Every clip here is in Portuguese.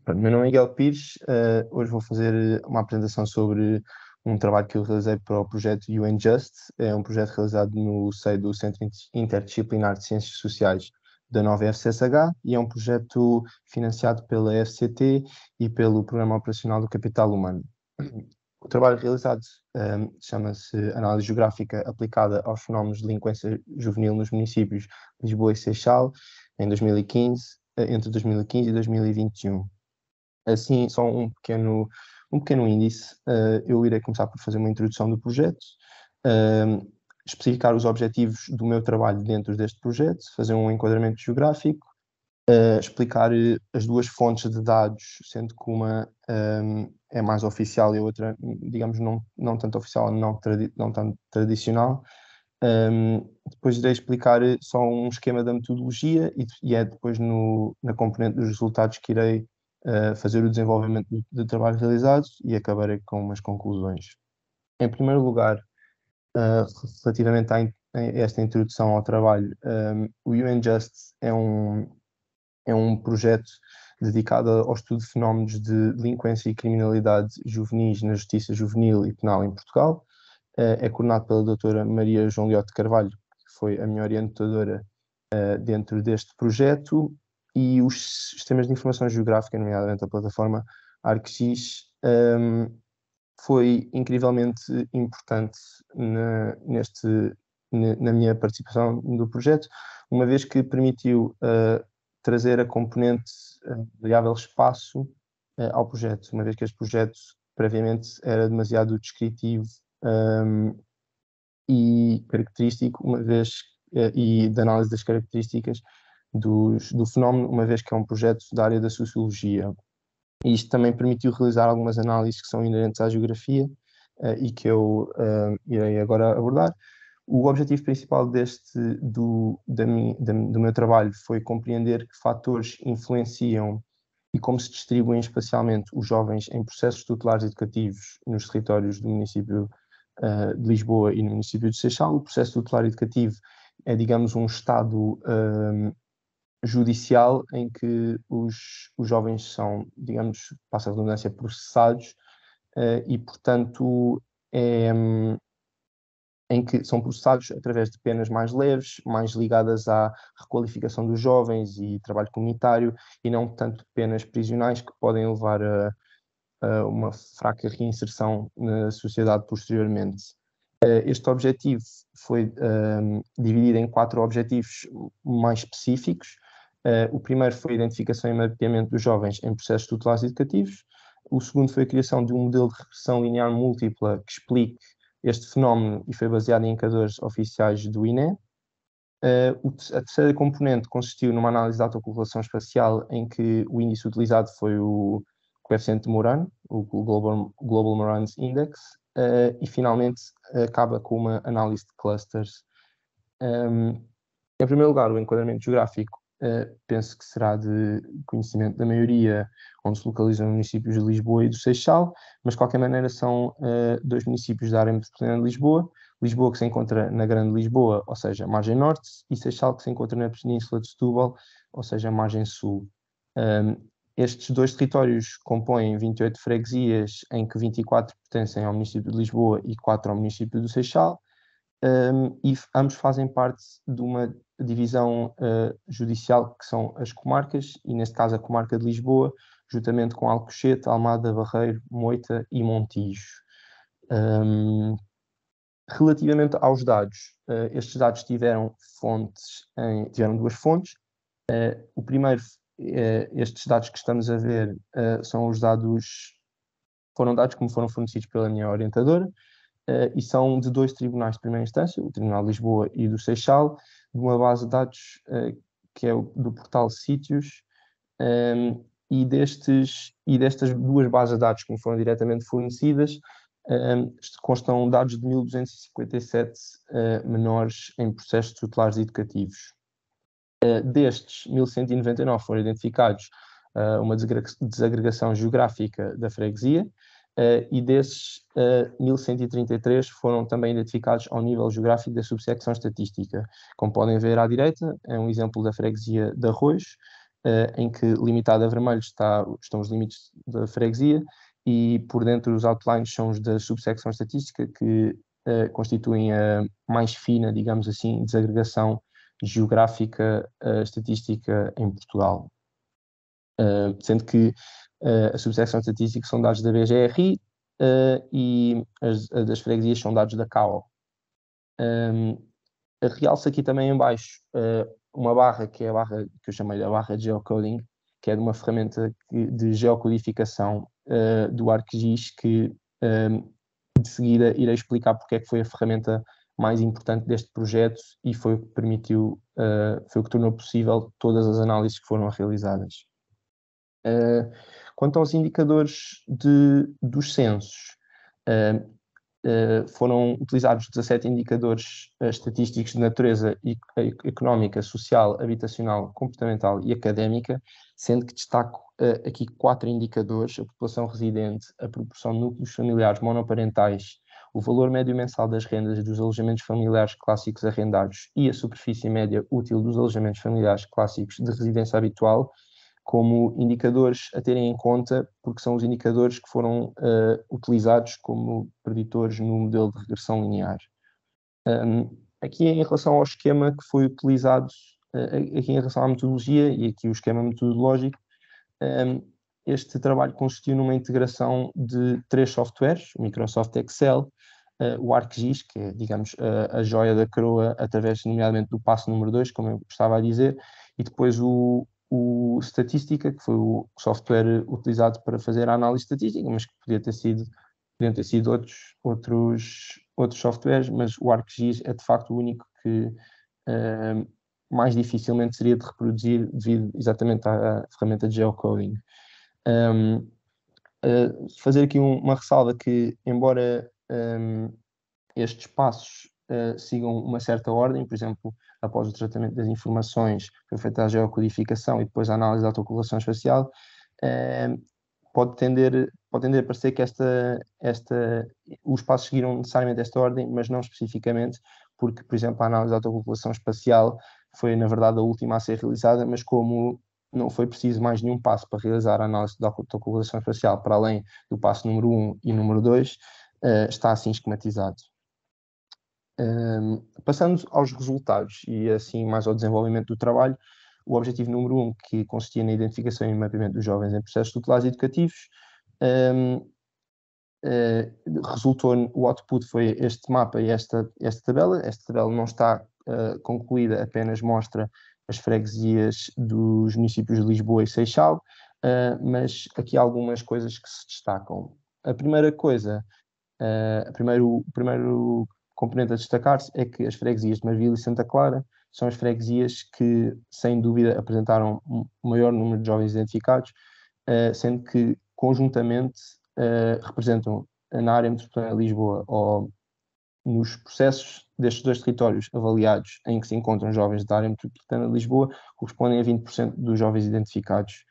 Pronto, meu nome é Miguel Pires. Hoje vou fazer uma apresentação sobre um trabalho que eu realizei para o projeto UN Just. É um projeto realizado no seio do Centro Interdisciplinar de Ciências Sociais da nova FCSH e é um projeto financiado pela FCT e pelo Programa Operacional do Capital Humano. O trabalho realizado chama-se Análise Geográfica aplicada aos fenómenos de delinquência juvenil nos municípios de Lisboa e Seixal em 2015, entre 2015 e 2021. Assim, só um pequeno índice. Eu irei começar por fazer uma introdução do projeto, especificar os objetivos do meu trabalho dentro deste projeto, fazer um enquadramento geográfico, explicar as duas fontes de dados, sendo que uma é mais oficial e a outra, digamos, não tanto oficial, não tanto tradicional. Depois irei explicar só um esquema da metodologia e é depois na componente dos resultados que irei fazer o desenvolvimento do trabalho realizado e acabarei com umas conclusões. Em primeiro lugar, relativamente a esta introdução ao trabalho, o UN Just é um projeto dedicado ao estudo de fenómenos de delinquência e criminalidade juvenis na justiça juvenil e penal em Portugal. É coordenado pela doutora Maria João Liotte Carvalho, que foi a minha orientadora dentro deste projeto, e os sistemas de informação geográfica, nomeadamente a plataforma ArcGIS, foi incrivelmente importante na minha participação do projeto, uma vez que permitiu trazer a componente variável espaço ao projeto, uma vez que este projeto previamente era demasiado descritivo e característico, e de análise das características do fenómeno, uma vez que é um projeto da área da sociologia. E isto também permitiu realizar algumas análises que são inerentes à geografia e que eu irei agora abordar. O objetivo principal do meu trabalho foi compreender que fatores influenciam e como se distribuem espacialmente os jovens em processos tutelares educativos nos territórios do município de Lisboa e no município de Seixal. O processo tutelar educativo é, digamos, um estado judicial em que os jovens são, digamos, passa a redundância, processados e, portanto, em que são processados através de penas mais leves, mais ligadas à requalificação dos jovens e trabalho comunitário, e não tanto penas prisionais que podem levar a uma fraca reinserção na sociedade posteriormente. Este objetivo foi dividido em 4 objetivos mais específicos. O primeiro foi a identificação e mapeamento dos jovens em processos tutelares educativos. O segundo foi a criação de um modelo de regressão linear múltipla que explique este fenómeno e foi baseado em indicadores oficiais do INE. A terceira componente consistiu numa análise da autocorrelação espacial em que o índice utilizado foi o coeficiente de Moran, o Global Moran's Index, e finalmente acaba com uma análise de clusters. Em primeiro lugar, o enquadramento geográfico penso que será de conhecimento da maioria, onde se localizam os municípios de Lisboa e do Seixal, mas de qualquer maneira são 2 municípios da área metropolitana de Lisboa. Lisboa que se encontra na Grande Lisboa, ou seja, margem norte, e Seixal que se encontra na Península de Setúbal, ou seja, margem sul. Estes 2 territórios compõem 28 freguesias, em que 24 pertencem ao município de Lisboa e 4 ao município do Seixal. E ambos fazem parte de uma divisão judicial que são as comarcas, e neste caso a comarca de Lisboa, juntamente com Alcochete, Almada, Barreiro, Moita e Montijo. Relativamente aos dados, estes dados tiveram 2 fontes. O primeiro, estes dados que estamos a ver foram dados que me foram fornecidos pela minha orientadora, e são de 2 tribunais de primeira instância, o Tribunal de Lisboa e do Seixal, de uma base de dados que é do portal Sítios, e destas 2 bases de dados que me foram diretamente fornecidas, constam dados de 1.257 menores em processos tutelares educativos. Destes, 1.199 foram identificados uma desagregação geográfica da freguesia, e desses 1.133 foram também identificados ao nível geográfico da subsecção estatística. Como podem ver à direita, é um exemplo da freguesia de Arroios, em que limitado a vermelho estão os limites da freguesia e por dentro os outlines são os da subsecção estatística, que constituem a mais fina, digamos assim, desagregação geográfica estatística em Portugal. Sendo que a subsecção estatística são dados da BGRI e as das freguesias são dados da CAO. Realço aqui também em baixo uma barra, que é a barra que eu chamei de barra de geocoding, que é de uma ferramenta de geocodificação do ArcGIS, que de seguida irei explicar porque é que foi a ferramenta mais importante deste projeto e foi o que permitiu, foi o que tornou possível todas as análises que foram realizadas. Quanto aos indicadores dos censos, foram utilizados 17 indicadores estatísticos de natureza económica, social, habitacional, comportamental e académica, sendo que destaco aqui 4 indicadores: a população residente, a proporção de núcleos familiares monoparentais, o valor médio mensal das rendas dos alojamentos familiares clássicos arrendados e a superfície média útil dos alojamentos familiares clássicos de residência habitual, como indicadores a terem em conta, porque são os indicadores que foram utilizados como preditores no modelo de regressão linear. Aqui em relação ao esquema que foi utilizado, aqui em relação à metodologia e aqui o esquema metodológico, este trabalho consistiu numa integração de 3 softwares: o Microsoft Excel, o ArcGIS, que é, digamos, a joia da coroa, através, nomeadamente, do passo número 2, como eu estava a dizer, e depois o Statistica, que foi o software utilizado para fazer a análise estatística, mas que podiam ter sido outros softwares, mas o ArcGIS é de facto o único que mais dificilmente seria de reproduzir devido exatamente à ferramenta de geocoding. Fazer aqui uma ressalva que, embora estes passos sigam uma certa ordem, por exemplo, após o tratamento das informações, foi feita a geocodificação e depois a análise da autocorrelação espacial, pode tender a parecer que os passos seguiram necessariamente esta ordem, mas não especificamente, porque, por exemplo, a análise da autocorrelação espacial foi, na verdade, a última a ser realizada, mas como não foi preciso mais nenhum passo para realizar a análise da autocorrelação espacial, para além do passo número 1 e número 2, está assim esquematizado. Passando aos resultados e assim mais ao desenvolvimento do trabalho, o objetivo número 1, que consistia na identificação e mapeamento dos jovens em processos tutelares educativos, resultou, o output foi este mapa e esta tabela. Esta tabela não está concluída, apenas mostra as freguesias dos municípios de Lisboa e Seixal, mas aqui há algumas coisas que se destacam. A primeira coisa, o primeiro componente a destacar-se é que as freguesias de Marvila e Santa Clara são as freguesias que, sem dúvida, apresentaram o maior número de jovens identificados, sendo que, conjuntamente, representam na área metropolitana de Lisboa ou nos processos destes 2 territórios avaliados em que se encontram jovens da área metropolitana de Lisboa, correspondem a 20% dos jovens identificados.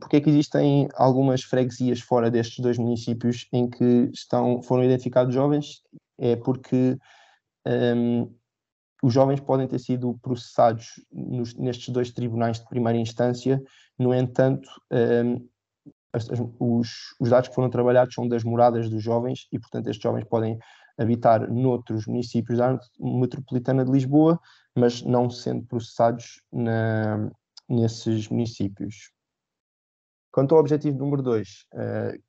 Porque é que existem algumas freguesias fora destes 2 municípios em que foram identificados jovens? É porque os jovens podem ter sido processados nestes 2 tribunais de primeira instância. No entanto, os dados que foram trabalhados são das moradas dos jovens e, portanto, estes jovens podem habitar noutros municípios da área metropolitana de Lisboa, mas não sendo processados nesses municípios. Quanto ao objetivo número 2,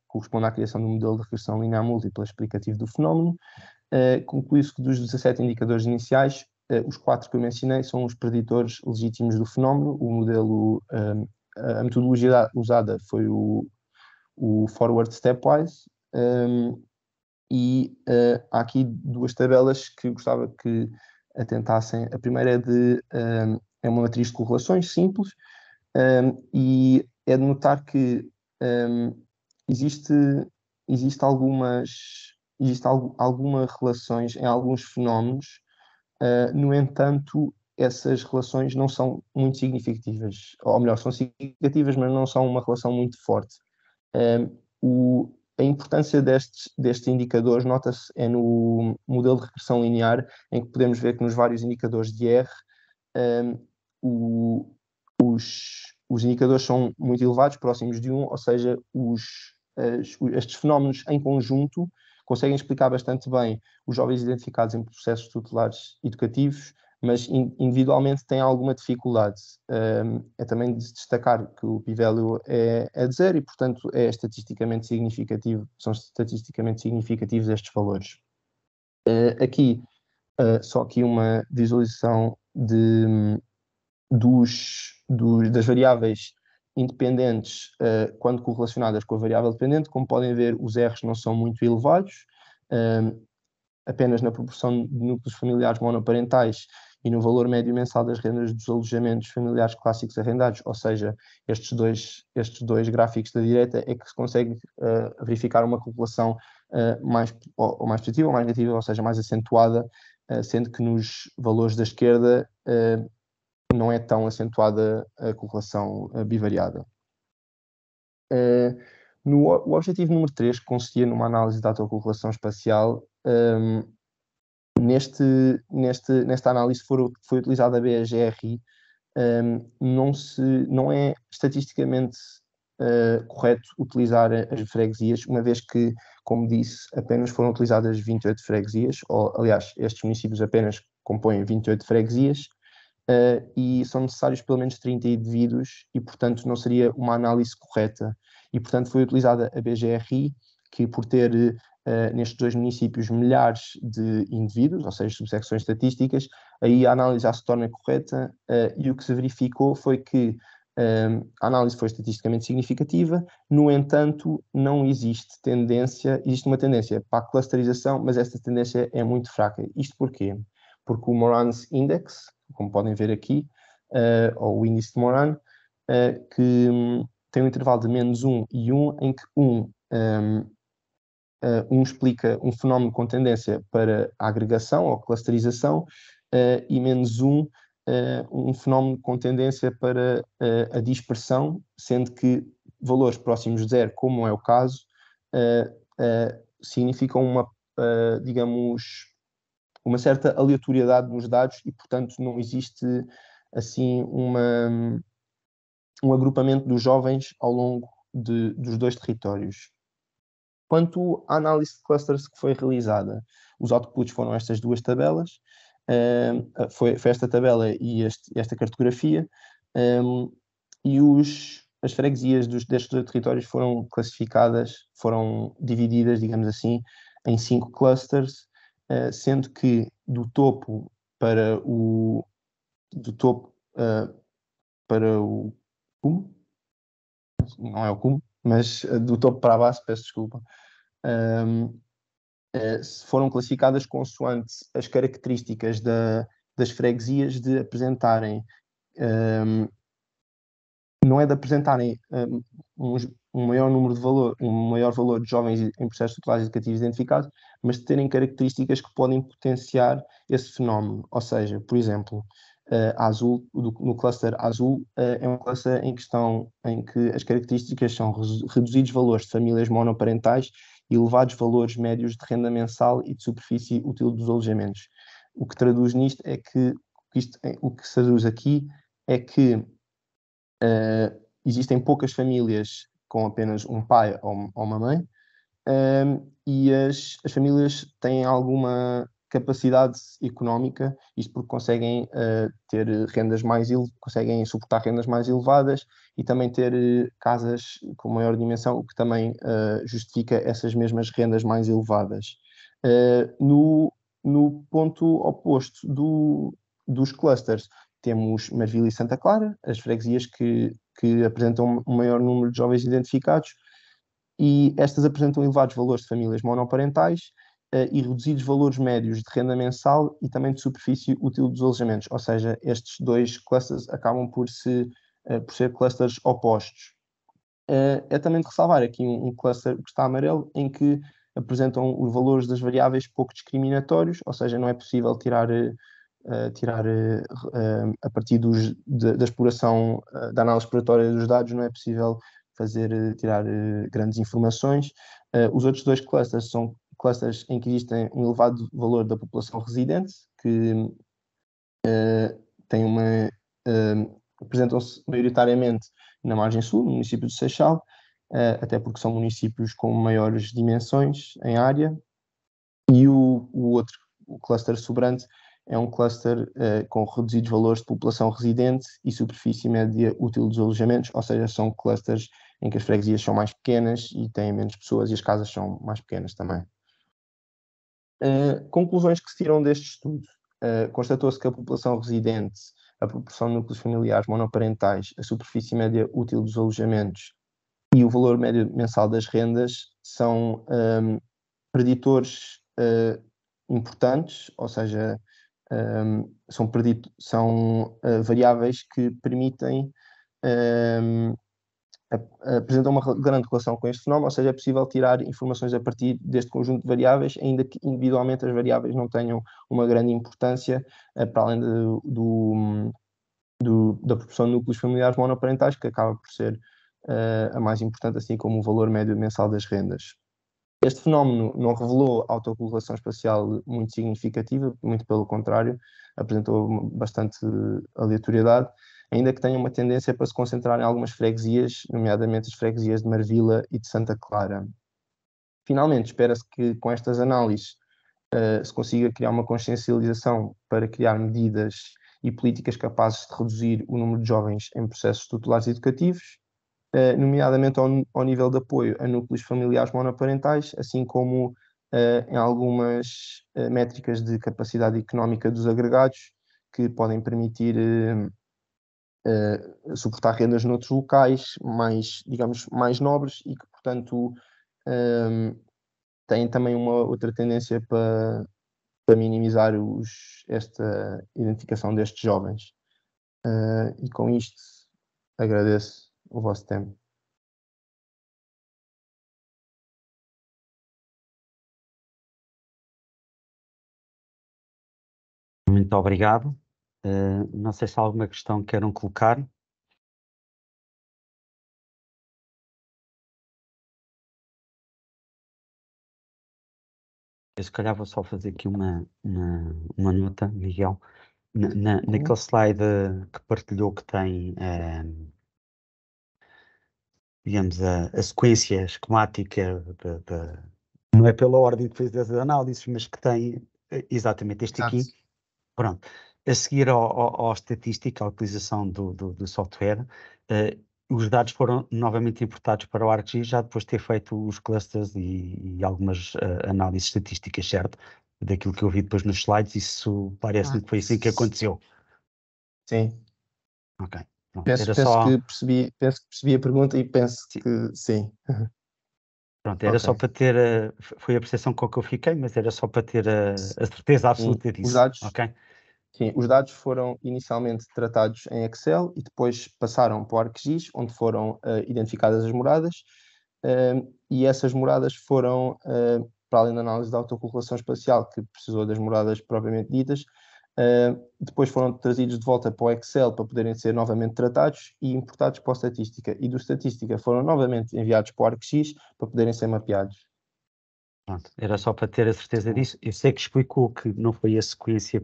corresponde à criação de um modelo de regressão linear múltipla explicativo do fenómeno, conclui-se que dos 17 indicadores iniciais, os 4 que eu mencionei são os preditores legítimos do fenómeno. O modelo, a metodologia usada foi o Forward Stepwise, e há aqui 2 tabelas que eu gostava que atentassem. A primeira é uma matriz de correlações simples, e é de notar que existe algumas relações em alguns fenómenos. No entanto, essas relações não são muito significativas, ou melhor, são significativas, mas não são uma relação muito forte. A importância destes indicadores nota-se no modelo de regressão linear, em que podemos ver que nos vários indicadores de R os indicadores são muito elevados, próximos de 1, ou seja, estes fenómenos em conjunto conseguem explicar bastante bem os jovens identificados em processos tutelares educativos, mas individualmente têm alguma dificuldade. É também de destacar que o p-value é de 0 e, portanto, são estatisticamente significativos estes valores. Aqui, só aqui uma visualização das variáveis independentes quando correlacionadas com a variável dependente. Como podem ver, os R's não são muito elevados, apenas na proporção de núcleos familiares monoparentais e no valor médio mensal das rendas dos alojamentos familiares clássicos arrendados, ou seja, estes dois gráficos da direita é que se consegue verificar uma correlação mais positiva ou mais negativa, ou seja, mais acentuada, sendo que nos valores da esquerda não é tão acentuada a correlação bivariada. O objetivo número 3, que consistia numa análise da autocorrelação espacial, nesta análise foi utilizada a BGRI. Não é estatisticamente correto utilizar as freguesias, uma vez que, como disse, apenas foram utilizadas 28 freguesias, ou, aliás, estes municípios apenas compõem 28 freguesias, e são necessários pelo menos 30 indivíduos e, portanto, não seria uma análise correta. E, portanto, foi utilizada a BGRI, que por ter nestes dois municípios milhares de indivíduos, ou seja, subsecções estatísticas, aí a análise já se torna correta, e o que se verificou foi que a análise foi estatisticamente significativa. No entanto, não existe uma tendência para a clusterização, mas esta tendência é muito fraca. Isto porquê? Porque o Moran's Index, como podem ver aqui, ou o índice de Moran, que tem um intervalo de -1 e 1, em que um explica um fenómeno com tendência para a agregação ou clusterização, e -1 um fenómeno com tendência para a dispersão, sendo que valores próximos de 0, como é o caso, significam digamos, uma certa aleatoriedade nos dados e, portanto, não existe assim um agrupamento dos jovens ao longo dos dois territórios. Quanto à análise de clusters que foi realizada, os outputs foram estas duas tabelas, foi esta tabela e esta cartografia, e as freguesias destes dois territórios foram divididas, digamos assim, em 5 clusters, sendo que do topo para o cume, não é o cume, mas do topo para a base, peço desculpa, foram classificadas consoante as características das freguesias de apresentarem, não é de apresentarem um maior valor de jovens em processos tutelares educativos identificados, mas de terem características que podem potenciar esse fenómeno. Ou seja, por exemplo, no cluster azul, é um cluster em que as características são reduzidos valores de famílias monoparentais e elevados valores médios de renda mensal e de superfície útil dos alojamentos. O que traduz nisto é que o que se traduz aqui é que existem poucas famílias com apenas um pai ou uma mãe, e as famílias têm alguma capacidade económica, isto porque conseguem conseguem suportar rendas mais elevadas e também ter casas com maior dimensão, o que também justifica essas mesmas rendas mais elevadas. No ponto oposto dos clusters, temos Marvila e Santa Clara, as freguesias que apresentam um maior número de jovens identificados, e estas apresentam elevados valores de famílias monoparentais e reduzidos valores médios de renda mensal e também de superfície útil dos alojamentos. Ou seja, estes dois clusters acabam por ser clusters opostos. É também de ressalvar aqui um cluster que está amarelo, em que apresentam os valores das variáveis pouco discriminatórios, ou seja, não é possível tirar a partir da exploração da análise exploratória dos dados, não é possível tirar grandes informações. Os outros dois clusters são clusters em que existem um elevado valor da população residente, que tem apresentam-se maioritariamente na margem sul, no município de Seixal, até porque são municípios com maiores dimensões em área, e o outro, o cluster sobrante, é um cluster com reduzidos valores de população residente e superfície média útil dos alojamentos, ou seja, são clusters em que as freguesias são mais pequenas e têm menos pessoas e as casas são mais pequenas também. Conclusões que se tiram deste estudo. Constatou-se que a população residente, a proporção de núcleos familiares monoparentais, a superfície média útil dos alojamentos e o valor médio mensal das rendas são preditores importantes, ou seja, são variáveis que permitem apresentam uma grande relação com este fenómeno, ou seja, é possível tirar informações a partir deste conjunto de variáveis, ainda que individualmente as variáveis não tenham uma grande importância, para além da proporção de núcleos familiares monoparentais, que acaba por ser a mais importante, assim como o valor médio mensal das rendas. Este fenómeno não revelou autocorrelação espacial muito significativa, muito pelo contrário, apresentou bastante aleatoriedade, ainda que tenha uma tendência para se concentrar em algumas freguesias, nomeadamente as freguesias de Marvila e de Santa Clara. Finalmente, espera-se que com estas análises se consiga criar uma consciencialização para criar medidas e políticas capazes de reduzir o número de jovens em processos tutelares educativos, nomeadamente ao nível de apoio a núcleos familiares monoparentais, assim como em algumas métricas de capacidade económica dos agregados, que podem permitir suportar rendas noutros locais mais, digamos, mais nobres e que, portanto, têm também uma outra tendência para minimizar esta identificação destes jovens. E com isto, agradeço o vosso tempo. Muito obrigado. Não sei se há alguma questão que queiram colocar. Eu se calhar vou só fazer aqui uma nota, Miguel. Naquele slide que partilhou que tem, digamos, a sequência esquemática, não é pela ordem que fez das análises, mas que tem exatamente este aqui. Pronto. A seguir à estatística, à utilização do software, os dados foram novamente importados para o ArcGIS, já depois de ter feito os clusters e algumas análises estatísticas, certo? Daquilo que eu vi depois nos slides, isso parece-me que foi assim que aconteceu. Sim. Ok. Pronto. Penso que percebi a pergunta e penso que sim. Pronto, era só para ter, foi a percepção com que eu fiquei, mas era só para ter a certeza absoluta disso. Os dados, ok? Sim, os dados foram inicialmente tratados em Excel e depois passaram para o ArcGIS, onde foram identificadas as moradas, e essas moradas foram, para além da análise da autocorrelação espacial, que precisou das moradas propriamente ditas, depois foram trazidos de volta para o Excel para poderem ser novamente tratados e importados para a estatística. E do estatística foram novamente enviados para o ArcGIS para poderem ser mapeados. Pronto, era só para ter a certeza disso. Eu sei que explicou que não foi a sequência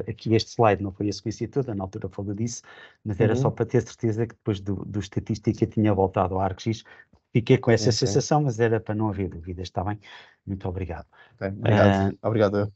aqui este slide não foi a sequência toda, na altura falou disso, mas era só para ter certeza que depois do estatística tinha voltado ao ArcGIS. Fiquei com essa sensação, mas era para não haver dúvidas, está bem? Muito obrigado. Obrigado. Obrigado.